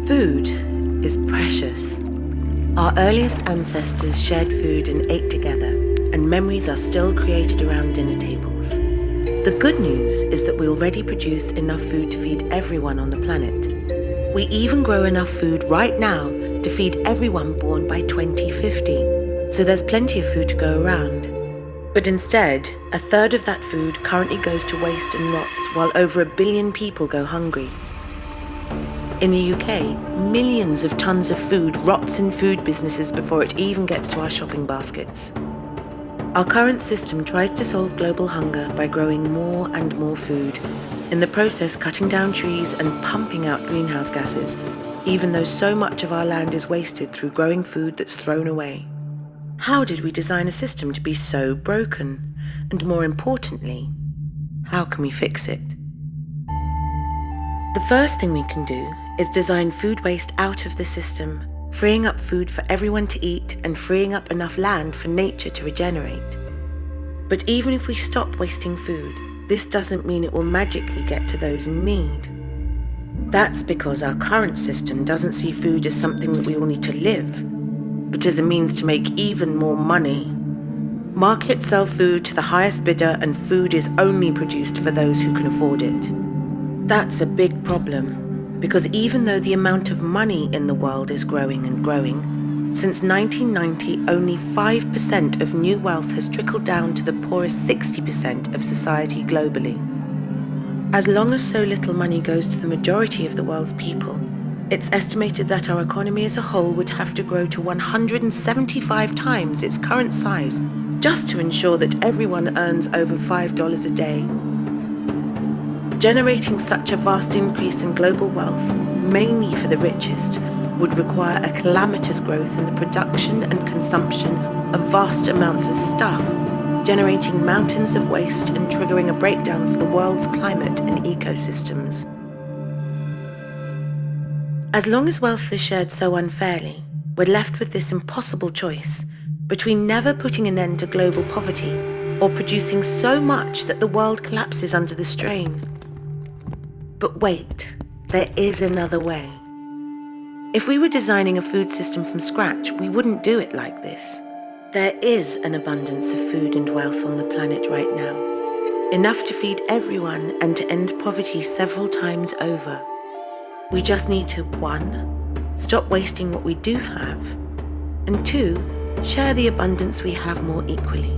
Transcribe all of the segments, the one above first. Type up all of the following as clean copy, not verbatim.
Food is precious. Our earliest ancestors shared food and ate together, and memories are still created around dinner tables. The good news is that we already produce enough food to feed everyone on the planet. We even grow enough food right now to feed everyone born by 2050, so there's plenty of food to go around. But instead, a third of that food currently goes to waste and rots while over 1 billion people go hungry. In the UK, millions of tons of food rots in food businesses before it even gets to our shopping baskets. Our current system tries to solve global hunger by growing more and more food, in the process cutting down trees and pumping out greenhouse gases, even though so much of our land is wasted through growing food that's thrown away. How did we design a system to be so broken? And more importantly, how can we fix it? The first thing we can do is design food waste out of the system, freeing up food for everyone to eat and freeing up enough land for nature to regenerate. But even if we stop wasting food, this doesn't mean it will magically get to those in need. That's because our current system doesn't see food as something that we all need to live, but as a means to make even more money. Markets sell food to the highest bidder, and food is only produced for those who can afford it. That's a big problem, because even though the amount of money in the world is growing and growing, since 1990 only 5% of new wealth has trickled down to the poorest 60% of society globally. As long as so little money goes to the majority of the world's people, it's estimated that our economy as a whole would have to grow to 175 times its current size just to ensure that everyone earns over $5 a day. Generating such a vast increase in global wealth, mainly for the richest, would require a calamitous growth in the production and consumption of vast amounts of stuff, generating mountains of waste and triggering a breakdown for the world's climate and ecosystems. As long as wealth is shared so unfairly, we're left with this impossible choice between never putting an end to global poverty or producing so much that the world collapses under the strain. But wait, there is another way. If we were designing a food system from scratch, we wouldn't do it like this. There is an abundance of food and wealth on the planet right now, enough to feed everyone and to end poverty several times over. We just need to 1. Stop wasting what we do have, and 2. Share the abundance we have more equally.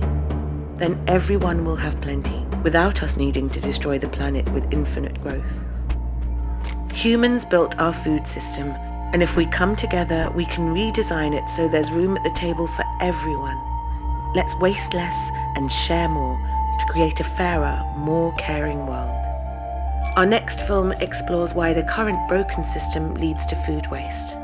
Then everyone will have plenty, without us needing to destroy the planet with infinite growth. Humans built our food system, and if we come together, we can redesign it so there's room at the table for everyone. Let's waste less and share more to create a fairer, more caring world. Our next film explores why the current broken system leads to food waste.